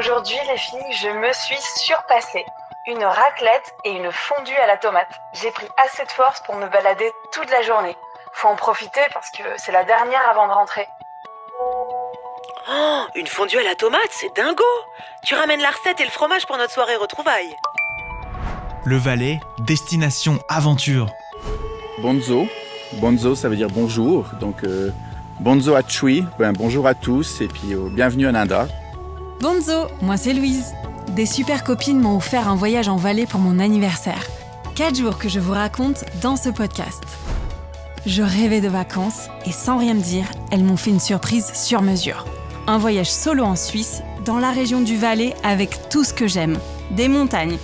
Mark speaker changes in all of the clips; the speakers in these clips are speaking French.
Speaker 1: Aujourd'hui les filles, je me suis surpassée. Une raclette et une fondue à la tomate. J'ai pris assez de force pour me balader toute la journée. Faut en profiter parce que c'est la dernière avant de rentrer.
Speaker 2: Oh, une fondue à la tomate, c'est dingo! Tu ramènes la recette et le fromage pour notre soirée retrouvailles.
Speaker 3: Le Valais, destination aventure.
Speaker 4: Bonzo. Bonzo, ça veut dire bonjour. Donc, bonzo à Chui, bonjour à tous et puis bienvenue à Nanda.
Speaker 5: Bonzo, moi c'est Louise. Des super copines m'ont offert un voyage en Valais pour mon anniversaire. 4 jours que je vous raconte dans ce podcast. Je rêvais de vacances et sans rien me dire, elles m'ont fait une surprise sur mesure. Un voyage solo en Suisse, dans la région du Valais avec tout ce que j'aime. Des montagnes.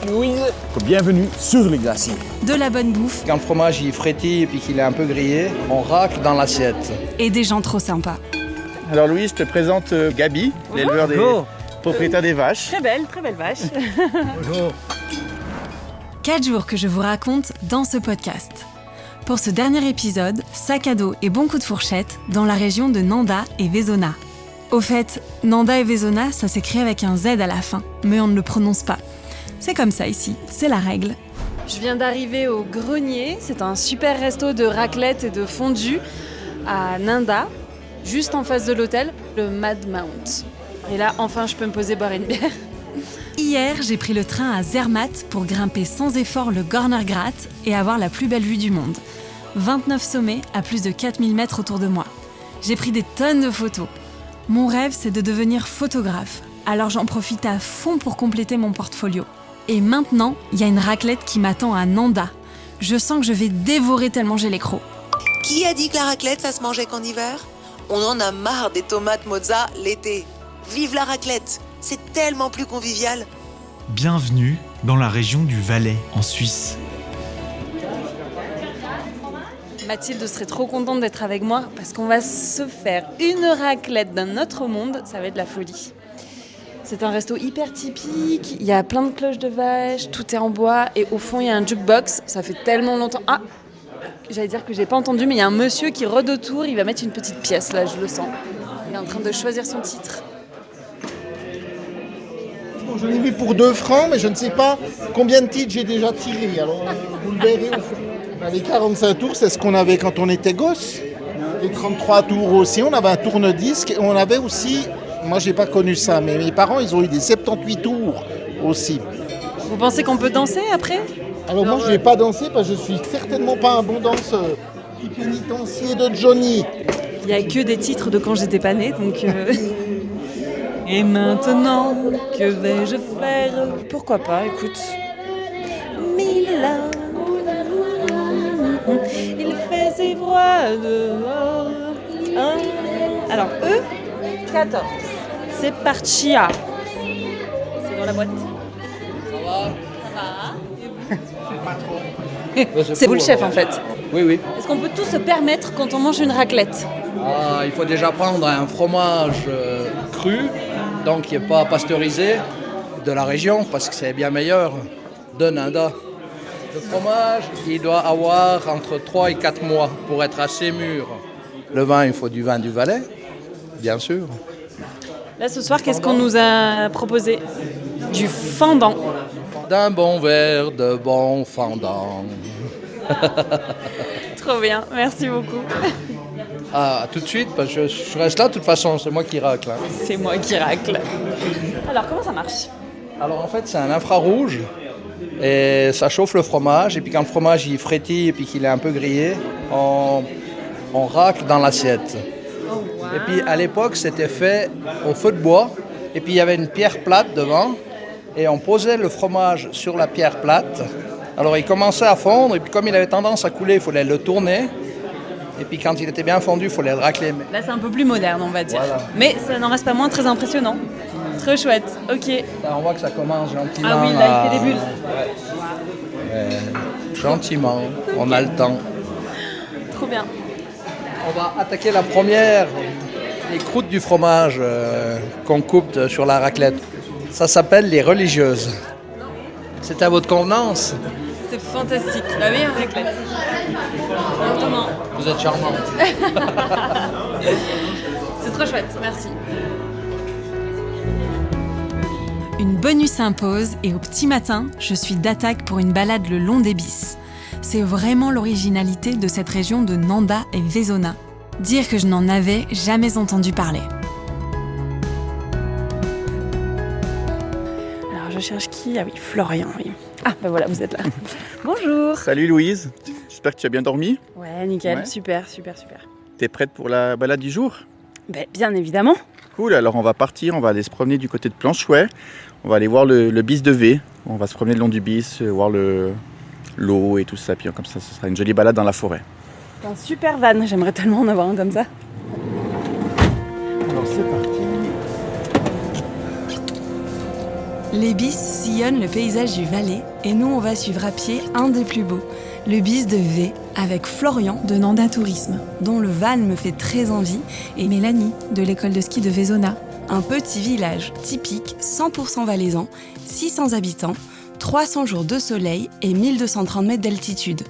Speaker 6: Louise, bienvenue sur les glaciers.
Speaker 5: De la bonne bouffe.
Speaker 6: Quand le fromage il frétille et puis qu'il est un peu grillé, on racle dans l'assiette.
Speaker 5: Et des gens trop sympas.
Speaker 4: Alors Louise, je te présente Gabi, l'éleveur des propriétaires des vaches.
Speaker 2: Très belle vache.
Speaker 6: Bonjour.
Speaker 5: 4 jours que je vous raconte dans ce podcast. Pour ce dernier épisode, sac à dos et bon coup de fourchette dans la région de Nanda et Vezona. Au fait, Nanda et Vezona, ça s'écrit avec un Z à la fin, mais on ne le prononce pas. C'est comme ça ici, c'est la règle. Je viens d'arriver au Grenier, c'est un super resto de raclette et de fondue à Nanda, juste en face de l'hôtel, le Mad Mount. Et là, enfin, je peux me poser boire une bière. Hier, j'ai pris le train à Zermatt pour grimper sans effort le Gornergrat et avoir la plus belle vue du monde. 29 sommets à plus de 4000 mètres autour de moi. J'ai pris des tonnes de photos. Mon rêve, c'est de devenir photographe. Alors j'en profite à fond pour compléter mon portfolio. Et maintenant, il y a une raclette qui m'attend à Nanda. Je sens que je vais dévorer tellement j'ai les crocs.
Speaker 7: Qui a dit que la raclette, ça se mangeait qu'en hiver ? On en a marre des tomates mozza l'été. Vive la raclette ! C'est tellement plus convivial.
Speaker 3: Bienvenue dans la région du Valais, en Suisse.
Speaker 5: Mathilde serait trop contente d'être avec moi parce qu'on va se faire une raclette d'un autre monde. Ça va être la folie. C'est un resto hyper typique, il y a plein de cloches de vache, tout est en bois et au fond il y a un jukebox. Ça fait tellement longtemps. Ah, j'allais dire que j'ai pas entendu, mais il y a un monsieur qui rôde autour, il va mettre une petite pièce là, je le sens. Il est en train de choisir son titre.
Speaker 8: Je l'ai vu pour 2 francs, mais je ne sais pas combien de titres j'ai déjà tiré. Alors, vous le verrez au fond. Les 45 tours, c'est ce qu'on avait quand on était gosse. Les 33 tours aussi, on avait un tourne-disque. Et on avait aussi, moi j'ai pas connu ça, mais mes parents, ils ont eu des 78 tours aussi.
Speaker 5: Vous pensez qu'on peut danser après ?
Speaker 8: Alors moi, je vais pas danser parce que je suis certainement pas un bon danseur. Petit pénitencier de Johnny.
Speaker 5: Il n'y a que des titres de quand j'étais pas née, donc... Et maintenant, que vais-je faire ? Pourquoi pas, écoute. Mila, il faisait froid dehors. Alors, eux, 14. C'est Partia. C'est dans la boîte. C'est vous le chef en fait.
Speaker 6: Oui.
Speaker 5: Est-ce qu'on peut tout se permettre quand on mange une raclette ?
Speaker 6: Il faut déjà prendre un fromage cru, donc qui n'est pas pasteurisé, de la région, parce que c'est bien meilleur, de Nanda. Le fromage, il doit avoir entre 3 et 4 mois pour être assez mûr. Le vin, il faut du vin du Valais, bien sûr.
Speaker 5: Là ce soir, qu'est-ce qu'on nous a proposé ? Du fendant.
Speaker 6: D'un bon verre de bon fendant.
Speaker 5: Trop bien, merci beaucoup.
Speaker 6: Ah, tout de suite, parce que je reste là, de toute façon, c'est moi qui racle. Hein.
Speaker 5: C'est moi qui racle. Alors comment ça marche ?
Speaker 6: Alors en fait, c'est un infrarouge et ça chauffe le fromage. Et puis quand le fromage il frétille et puis qu'il est un peu grillé, on racle dans l'assiette.
Speaker 5: Oh, wow.
Speaker 6: Et puis à l'époque, c'était fait au feu de bois. Et puis il y avait une pierre plate devant. Et on posait le fromage sur la pierre plate. Alors il commençait à fondre. Et puis comme il avait tendance à couler, il fallait le tourner. Et puis quand il était bien fondu, il fallait le racler.
Speaker 5: Là c'est un peu plus moderne on va dire.
Speaker 6: Voilà.
Speaker 5: Mais ça n'en reste pas moins très impressionnant. Trop chouette, ok.
Speaker 6: Là, on voit que ça commence gentiment.
Speaker 5: Ah oui, là il fait des bulles.
Speaker 6: Gentiment, on a le temps.
Speaker 5: Trop bien.
Speaker 6: On va attaquer la première, les croûtes du fromage qu'on coupe sur la raclette. Ça s'appelle les religieuses. C'est à votre convenance.
Speaker 5: C'est fantastique, la meilleure raclette. Vraiment.
Speaker 6: Vous êtes charmante.
Speaker 5: C'est trop chouette, merci. Une bonus s'impose et au petit matin, je suis d'attaque pour une balade le long des Bis. C'est vraiment l'originalité de cette région de Nanda et Vezona. Dire que je n'en avais jamais entendu parler.
Speaker 9: Alors je cherche qui ? Ah oui, Florian, oui. Ah ben voilà, vous êtes là. Bonjour.
Speaker 4: Salut Louise, j'espère que tu as bien dormi.
Speaker 9: Ouais, nickel,
Speaker 4: Ouais.
Speaker 9: super.
Speaker 4: T'es prête pour la balade du jour?
Speaker 9: Ben bien évidemment.
Speaker 4: Cool, alors on va partir, on va aller se promener du côté de Planchouet. On va aller voir le bis de V. On va se promener le long du bis, voir l'eau et tout ça. Puis comme ça, ce sera une jolie balade dans la forêt.
Speaker 9: C'est un super van, j'aimerais tellement en avoir un comme ça.
Speaker 4: Alors c'est parti.
Speaker 5: Les Bis sillonnent le paysage du Valais et nous on va suivre à pied un des plus beaux, le Bis de V avec Florian de Nanda Tourisme, dont le van me fait très envie, et Mélanie de l'école de ski de Vezona. Un petit village typique 100% valaisan, 600 habitants, 300 jours de soleil et 1230 mètres d'altitude.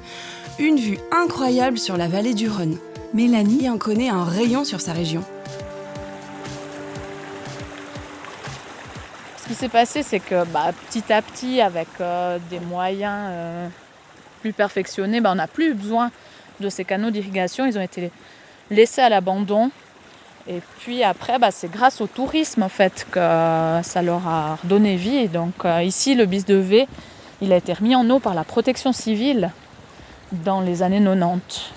Speaker 5: Une vue incroyable sur la vallée du Rhône. Mélanie en connaît un rayon sur sa région.
Speaker 10: Ce qui s'est passé, c'est que petit à petit, avec des moyens plus perfectionnés, on n'a plus besoin de ces canaux d'irrigation. Ils ont été laissés à l'abandon. Et puis après, c'est grâce au tourisme en fait que ça leur a redonné vie. Et donc ici, le bis de V, il a été remis en eau par la protection civile dans les années 90.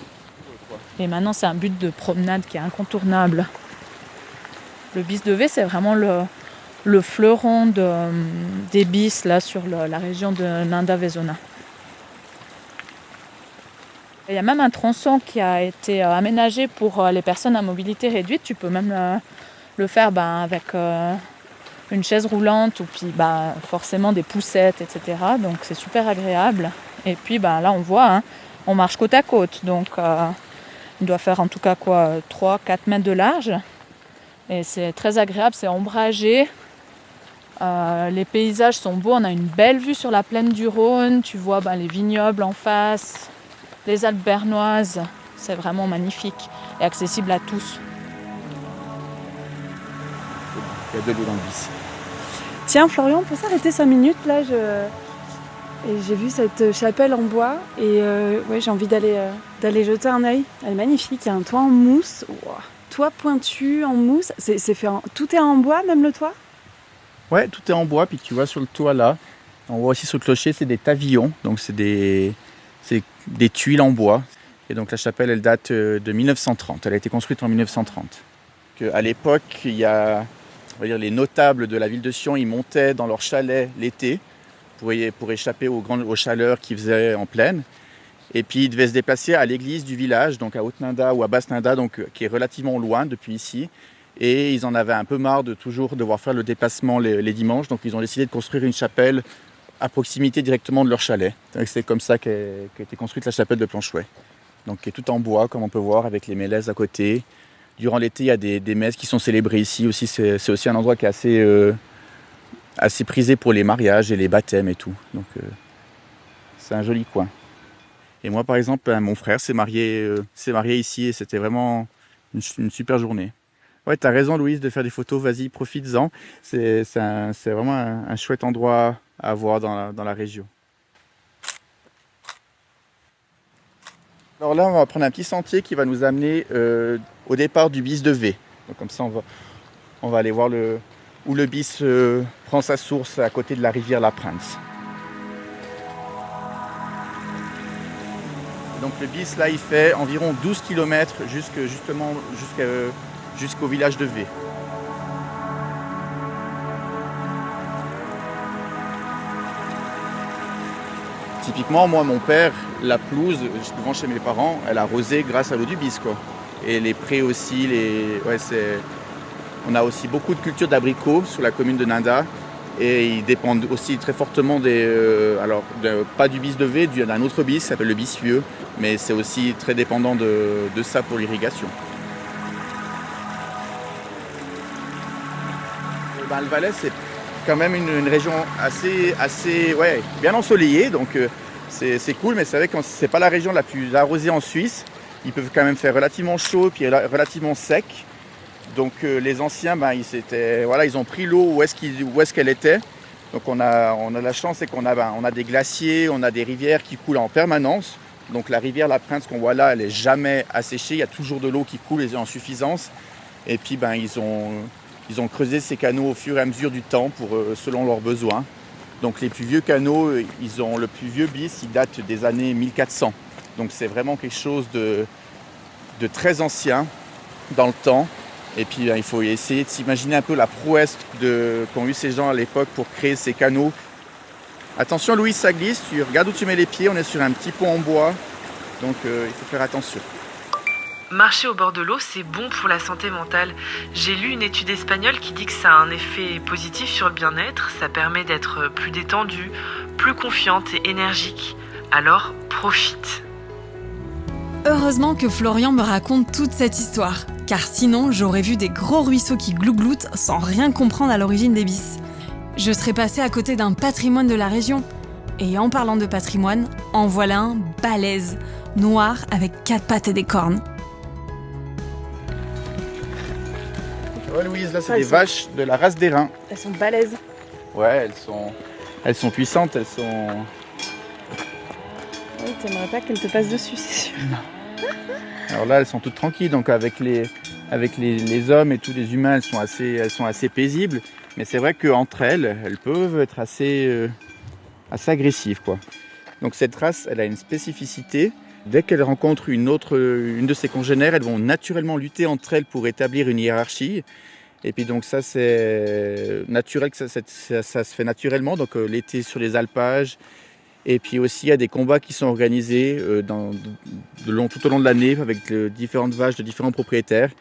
Speaker 10: Et maintenant, c'est un but de promenade qui est incontournable. Le bis de V, c'est vraiment le fleuron des bis là, sur la région de Nanda-Vezona. Il y a même un tronçon qui a été aménagé pour les personnes à mobilité réduite. Tu peux même le faire avec une chaise roulante ou puis forcément des poussettes, etc. Donc c'est super agréable. Et puis là on voit, on marche côte à côte. Donc il doit faire en tout cas 3-4 mètres de large. Et c'est très agréable, c'est ombragé. Les paysages sont beaux, on a une belle vue sur la plaine du Rhône. Tu vois les vignobles en face. Les Alpes bernoises, c'est vraiment magnifique et accessible à tous.
Speaker 4: Il y a de l'eau dans le bis.
Speaker 9: Tiens Florian, on peut s'arrêter 5 minutes là et j'ai vu cette chapelle en bois et j'ai envie d'aller jeter un œil. Elle est magnifique, il y a un toit en mousse. Wow. Toit pointu en mousse, tout est en bois, même le toit ?
Speaker 4: Ouais, tout est en bois, puis tu vois sur le toit là, on voit aussi sur le clocher, c'est des tavillons, donc c'est des tuiles en bois. Et donc la chapelle, elle date de 1930. Elle a été construite en 1930. À l'époque, il y a, les notables de la ville de Sion, ils montaient dans leur chalet l'été pour échapper aux chaleurs qu'ils faisaient en plaine. Et puis ils devaient se déplacer à l'église du village, donc à Haute-Nanda ou à Basse-Nanda, donc qui est relativement loin depuis ici. Et ils en avaient un peu marre de toujours devoir faire le déplacement les dimanches. Donc ils ont décidé de construire une chapelle à proximité directement de leur chalet. C'est comme ça qu'a été construite la chapelle de Planchouet. Donc qui est tout en bois, comme on peut voir, avec les mélèzes à côté. Durant l'été, il y a des messes qui sont célébrées ici aussi. C'est aussi un endroit qui est assez prisé pour les mariages et les baptêmes et tout. Donc c'est un joli coin. Et moi, par exemple, mon frère s'est marié ici et c'était vraiment une super journée. Ouais, tu as raison, Louise, de faire des photos. Vas-y, profites-en. C'est vraiment un chouette endroit à voir dans la région. Alors là, on va prendre un petit sentier qui va nous amener au départ du bis de V. Donc comme ça, on va aller voir où le bis prend sa source à côté de la rivière La Prince. Donc le bis, là, il fait environ 12 km jusqu'au village de V. Typiquement, moi, mon père, la pelouse, souvent chez mes parents, elle a arrosé grâce à l'eau du bis, quoi. Et les prés aussi, on a aussi beaucoup de cultures d'abricots sur la commune de Nanda. Et ils dépendent aussi très fortement pas du bis de V, d'un autre bis, ça s'appelle le bis vieux, mais c'est aussi très dépendant de ça pour l'irrigation. Le Valais, c'est quand même une région assez bien ensoleillée, donc c'est cool, mais c'est vrai que c'est pas la région la plus arrosée en Suisse. Ils peuvent quand même faire relativement chaud puis relativement sec. Donc les anciens, ils ont pris l'eau où est-ce qu'elle était Donc on a la chance, c'est qu'on a des glaciers, on a des rivières qui coulent en permanence. Donc la rivière La Prince qu'on voit là, elle n'est jamais asséchée, il y a toujours de l'eau qui coule en suffisance. Et puis ils ont creusé ces canaux au fur et à mesure du temps selon leurs besoins. Donc les plus vieux canaux, le plus vieux bis, il date des années 1400. Donc c'est vraiment quelque chose de très ancien dans le temps. Et puis il faut essayer de s'imaginer un peu la prouesse qu'ont eu ces gens à l'époque pour créer ces canaux. Attention Louise, ça glisse, tu regardes où tu mets les pieds, on est sur un petit pont en bois, donc il faut faire attention.
Speaker 2: Marcher au bord de l'eau, c'est bon pour la santé mentale. J'ai lu une étude espagnole qui dit que ça a un effet positif sur le bien-être. Ça permet d'être plus détendue, plus confiante et énergique. Alors, profite.
Speaker 5: Heureusement que Florian me raconte toute cette histoire, car sinon j'aurais vu des gros ruisseaux qui glougloutent sans rien comprendre à l'origine des bis. Je serais passée à côté d'un patrimoine de la région. Et en parlant de patrimoine, en voilà un balèze, noir avec 4 pattes et des cornes.
Speaker 4: Ouais Louise, là c'est des vaches de la race d'Airain.
Speaker 9: Elles sont balèzes.
Speaker 4: Ouais, elles sont puissantes, elles sont...
Speaker 9: Oui, t'aimerais pas qu'elles te passent dessus, c'est sûr.
Speaker 4: Alors là, elles sont toutes tranquilles, donc avec les hommes et tous les humains, elles sont assez paisibles. Mais c'est vrai qu'entre elles peuvent être assez agressives, quoi. Donc cette race, elle a une spécificité. Dès qu'elles rencontrent une de ses congénères, elles vont naturellement lutter entre elles pour établir une hiérarchie. Et puis donc ça, c'est naturel, que ça se fait naturellement. Donc l'été sur les alpages. Et puis aussi, il y a des combats qui sont organisés tout au long de l'année avec différentes vaches de différents propriétaires.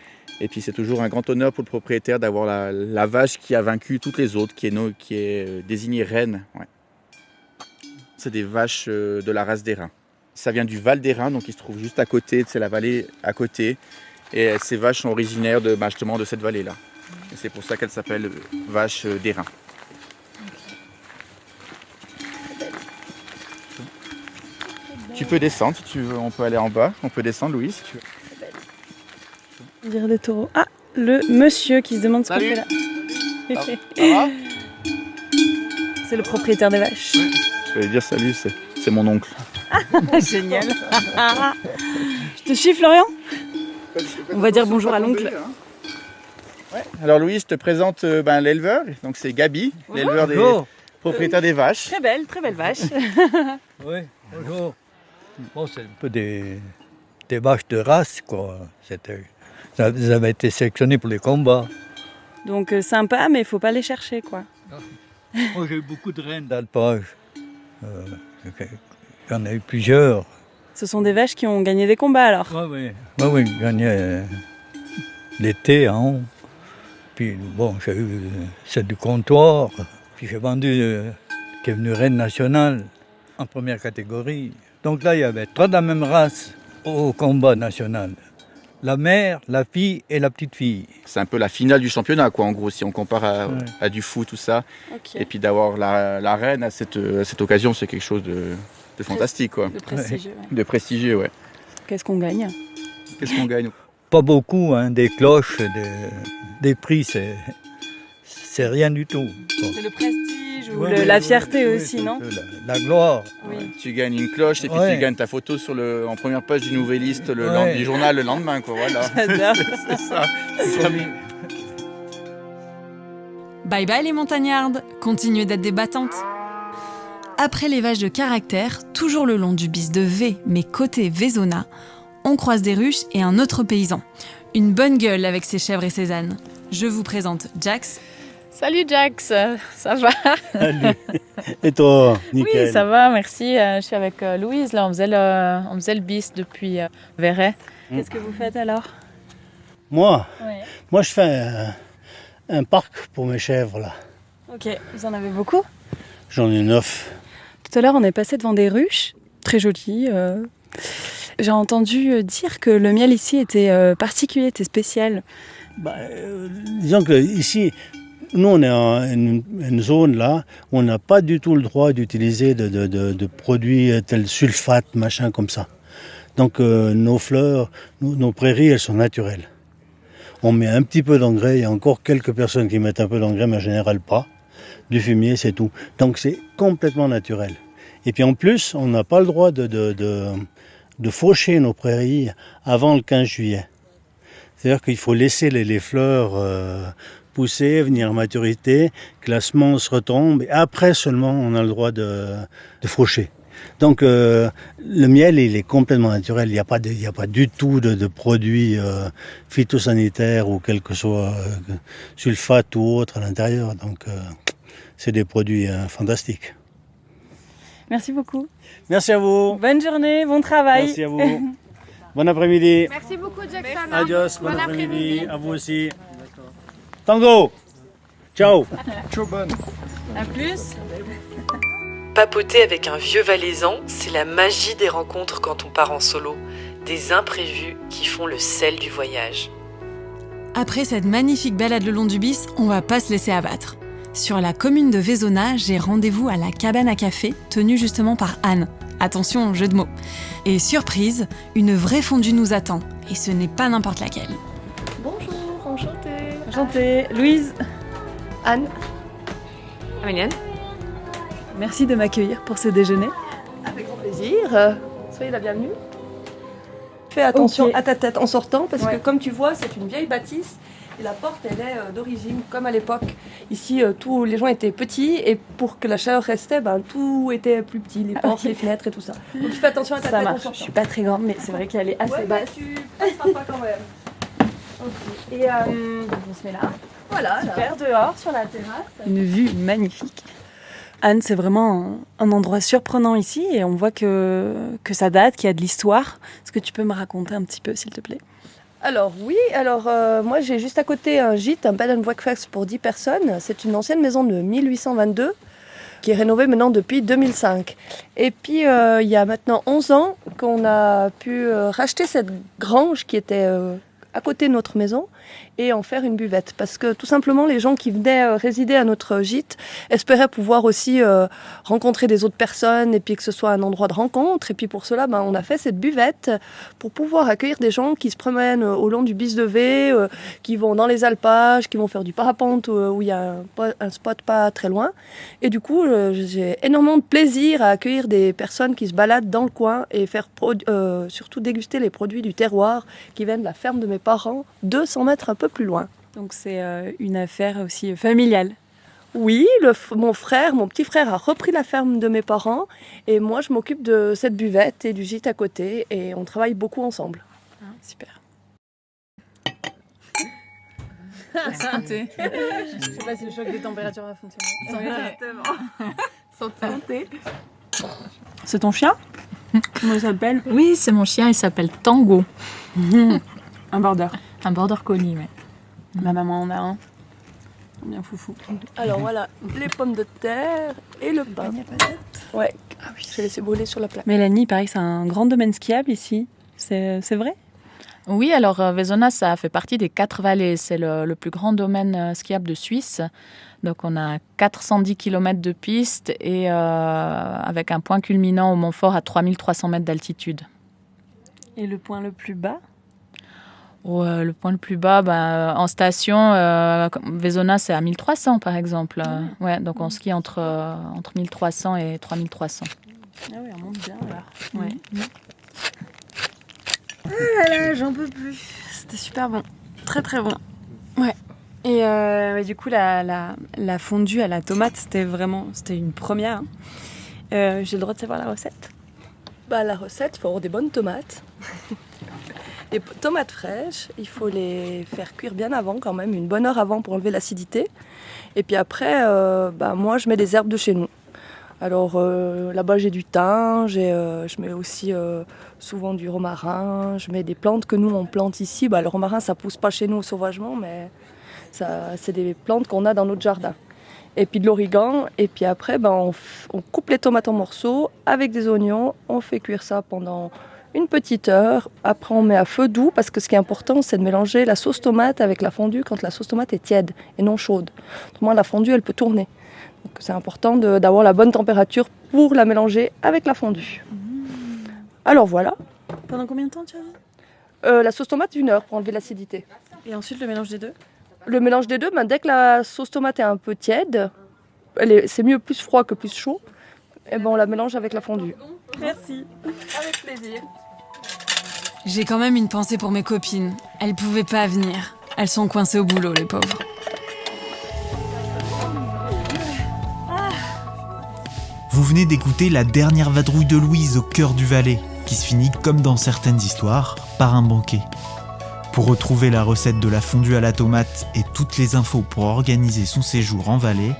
Speaker 4: Et puis c'est toujours un grand honneur pour le propriétaire d'avoir la vache qui a vaincu toutes les autres, qui est désignée reine. Ouais. C'est des vaches de la race d'Airain. Ça vient du Val d'Airain, donc il se trouve juste à côté, c'est la vallée à côté. Et ces vaches sont originaires justement de cette vallée-là. Et c'est pour ça qu'elles s'appellent vaches d'Airain. Tu peux descendre si tu veux, on peut aller en bas, on peut descendre Louise si tu veux.
Speaker 9: On dirait des taureaux. Ah, le monsieur qui se demande ce qu'on fait là.
Speaker 4: Ça va ?
Speaker 9: C'est le propriétaire des vaches.
Speaker 4: Ouais. Je vais dire salut, c'est mon oncle.
Speaker 9: Génial. Je te suis Florian ? On va dire bonjour à l'oncle.
Speaker 4: Ouais. Alors Louise, je te présente l'éleveur, donc c'est Gabi, l'éleveur des propriétaires des vaches.
Speaker 9: Très belle vache.
Speaker 11: Oui, bonjour. Bon, c'est un peu des vaches de race, quoi. Elles avaient été sélectionnées pour les combats.
Speaker 9: Donc sympa, mais il faut pas les chercher, quoi.
Speaker 11: Moi, j'ai eu beaucoup de reines d'alpage. J'en ai eu plusieurs.
Speaker 9: Ce sont des vaches qui ont gagné des combats, alors ?
Speaker 11: Oui, gagné l'été, hein. Puis bon, j'ai eu celle du comptoir. Puis j'ai vendu qui est venue reine nationale en première catégorie. Donc là, il y avait 3 de la même race au combat national. La mère, la fille et la petite fille.
Speaker 4: C'est un peu la finale du championnat, quoi, en gros, si on compare à du foot, tout ça.
Speaker 9: Okay.
Speaker 4: Et puis d'avoir la reine à cette occasion, c'est quelque chose de fantastique, quoi.
Speaker 9: De prestigieux. Ouais.
Speaker 4: De prestigieux, ouais.
Speaker 9: Qu'est-ce qu'on gagne ?
Speaker 11: Pas beaucoup, hein, des cloches, des prix, c'est rien du tout. Bon.
Speaker 9: C'est le prestige ou la fierté aussi, non ?
Speaker 11: La gloire.
Speaker 9: Oui.
Speaker 4: Ouais, tu gagnes une cloche et puis tu gagnes ta photo en première page du Nouvelliste du journal le lendemain, quoi. Voilà.
Speaker 9: J'adore.
Speaker 4: C'est ça.
Speaker 5: Bye bye les montagnardes, continuez d'être des battantes. Après les vaches de caractère, toujours le long du bis de V, mais côté Vézona, on croise des ruches et un autre paysan. Une bonne gueule avec ses chèvres et ses ânes. Je vous présente Jax.
Speaker 10: Salut Jax, ça va ?
Speaker 12: Salut. Et toi, nickel.
Speaker 10: Oui, ça va, merci. Je suis avec Louise, là, on faisait le bis depuis Verret.
Speaker 9: Qu'est-ce que vous faites alors ?
Speaker 12: Moi, je fais un parc pour mes chèvres, là.
Speaker 9: Ok, vous en avez beaucoup ?
Speaker 12: J'en ai 9.
Speaker 9: Tout à l'heure, on est passé devant des ruches, très jolies. J'ai entendu dire que le miel ici était particulier, était spécial.
Speaker 12: Disons que ici, nous on est en une zone là où on n'a pas du tout le droit d'utiliser de produits tels sulfate, machin comme ça. Donc nos fleurs, nos prairies, elles sont naturelles. On met un petit peu d'engrais, il y a encore quelques personnes qui mettent un peu d'engrais, mais en général pas. du fumier, c'est tout. Donc c'est complètement naturel. Et puis en plus, on n'a pas le droit de faucher nos prairies avant le 15 juillet. C'est-à-dire qu'il faut laisser les fleurs pousser, venir à maturité, que la semence retombe, et après seulement on a le droit de faucher. Donc le miel, il est complètement naturel, il n'y a pas du tout de produits phytosanitaires ou quel que soit sulfate ou autre à l'intérieur. Donc c'est des produits fantastiques.
Speaker 9: Merci beaucoup.
Speaker 12: Merci à vous.
Speaker 9: Bonne journée, bon travail.
Speaker 12: Merci à vous. Bon après-midi.
Speaker 13: Merci beaucoup Jackson.
Speaker 12: Adios, bon après-midi. À vous aussi. Tango. Ciao.
Speaker 8: Ciao, bonne.
Speaker 9: À plus.
Speaker 2: Papoter avec un vieux valaisan, c'est la magie des rencontres quand on part en solo, des imprévus qui font le sel du voyage.
Speaker 5: Après cette magnifique balade le long du Bis, on va pas se laisser abattre. Sur la commune de Vaisonna, j'ai rendez-vous à la cabane à café, tenue justement par Anne. Attention, jeu de mots. Et surprise, une vraie fondue nous attend. Et ce n'est pas n'importe laquelle.
Speaker 13: Bonjour, enchantée.
Speaker 9: Enchantée. Louise.
Speaker 13: Anne.
Speaker 1: Améliane.
Speaker 9: Merci de m'accueillir pour ce déjeuner.
Speaker 13: Avec grand plaisir. Soyez la bienvenue. Fais attention à ta tête en sortant parce que comme tu vois, c'est une vieille bâtisse. Et la porte, elle est d'origine, comme à l'époque. Ici, tous les gens étaient petits et pour que la chaleur restait, tout était plus petit, les portes, les fenêtres et tout ça. Donc tu fais attention à ta tête en sortant.
Speaker 9: Je suis pas très grande, mais c'est vrai qu'elle est assez basse.
Speaker 13: Tu passeras pas quand même. Okay. Et
Speaker 9: on se met là.
Speaker 13: Voilà.
Speaker 9: Super, dehors, sur la terrasse. Une vue magnifique. Anne, c'est vraiment un endroit surprenant ici et on voit que ça date, qu'il y a de l'histoire. Est-ce que tu peux me raconter un petit peu, s'il te plaît ?
Speaker 13: Alors oui, moi j'ai juste à côté un gîte, un bed and breakfast pour 10 personnes. C'est une ancienne maison de 1822 qui est rénovée maintenant depuis 2005. Et puis il y a maintenant 11 ans qu'on a pu racheter cette grange qui était à côté de notre maison et en faire une buvette. Parce que tout simplement, les gens qui venaient résider à notre gîte espéraient pouvoir aussi rencontrer des autres personnes et puis que ce soit un endroit de rencontre. Et puis pour cela, on a fait cette buvette pour pouvoir accueillir des gens qui se promènent au long du Bis de Vé, qui vont dans les alpages, qui vont faire du parapente où il y a un spot pas très loin. Et du coup, j'ai énormément de plaisir à accueillir des personnes qui se baladent dans le coin et faire surtout déguster les produits du terroir qui viennent de la ferme de mes parents, 200 mètres un peu plus loin.
Speaker 9: Donc c'est une affaire aussi familiale.
Speaker 13: Oui, mon petit frère a repris la ferme de mes parents et moi je m'occupe de cette buvette et du gîte à côté et on travaille beaucoup ensemble.
Speaker 9: Super. Santé. Je sais pas si le choc des températures va fonctionner.
Speaker 10: Santé.
Speaker 9: C'est ton chien ? Comment il s'appelle ?
Speaker 10: Oui, c'est mon chien, il s'appelle Tango.
Speaker 9: Un border.
Speaker 10: Un border collie, ouais.
Speaker 9: Ma maman en a un. Bien foufou.
Speaker 13: Alors voilà, les pommes de terre et le pain. Ouais. Ah oui, j'ai laissé brûler sur la plaque.
Speaker 9: Mélanie, il paraît que c'est un grand domaine skiable ici. C'est vrai ?
Speaker 10: Oui, alors Vaisonna, ça fait partie des 4 vallées. C'est le plus grand domaine skiable de Suisse. Donc on a 410 km de piste et avec un point culminant au Montfort à 3300 mètres d'altitude.
Speaker 9: Et le point le plus bas ?
Speaker 10: Le point le plus bas, en station, Vaisonna, c'est à 1300 par exemple. Ouais, donc on skie entre 1300 et 3300.
Speaker 9: Ah oui, on monte bien là.
Speaker 10: Ouais.
Speaker 9: Ah là là, j'en peux plus. C'était super bon. Très très bon. Ouais. Et du coup, la fondue à la tomate, c'était une première. J'ai le droit de savoir la recette ?
Speaker 13: La recette, il faut avoir des bonnes tomates. Des tomates fraîches, il faut les faire cuire bien avant quand même, une bonne heure avant pour enlever l'acidité. Et puis après, moi je mets des herbes de chez nous. Alors là-bas j'ai du thym, je mets aussi souvent du romarin, je mets des plantes que nous on plante ici. Le romarin ça pousse pas chez nous sauvagement, mais c'est des plantes qu'on a dans notre jardin. Et puis de l'origan, et puis après on coupe les tomates en morceaux avec des oignons, on fait cuire ça pendant une petite heure. Après on met à feu doux parce que ce qui est important c'est de mélanger la sauce tomate avec la fondue quand la sauce tomate est tiède et non chaude. Autrement la fondue elle peut tourner. Donc c'est important d'avoir la bonne température pour la mélanger avec la fondue. Alors voilà.
Speaker 9: Pendant combien de temps tu as dit ?
Speaker 13: La sauce tomate 1 heure pour enlever l'acidité.
Speaker 9: Et ensuite le mélange des deux ?
Speaker 13: Le mélange des deux, dès que la sauce tomate est un peu tiède, c'est mieux plus froid que plus chaud. Et ben on la mélange avec la fondue.
Speaker 9: Merci, avec plaisir.
Speaker 5: J'ai quand même une pensée pour mes copines. Elles pouvaient pas venir. Elles sont coincées au boulot, les pauvres.
Speaker 3: Vous venez d'écouter la dernière vadrouille de Louise au cœur du Valais, qui se finit comme dans certaines histoires, par un banquet. Pour retrouver la recette de la fondue à la tomate et toutes les infos pour organiser son séjour en Valais,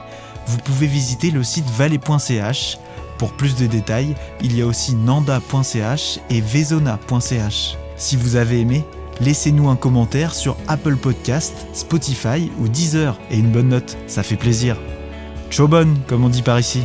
Speaker 3: vous pouvez visiter le site valais.ch. Pour plus de détails, il y a aussi nanda.ch et vezona.ch. Si vous avez aimé, laissez-nous un commentaire sur Apple Podcast, Spotify ou Deezer et une bonne note, ça fait plaisir. Ciao bonne, comme on dit par ici.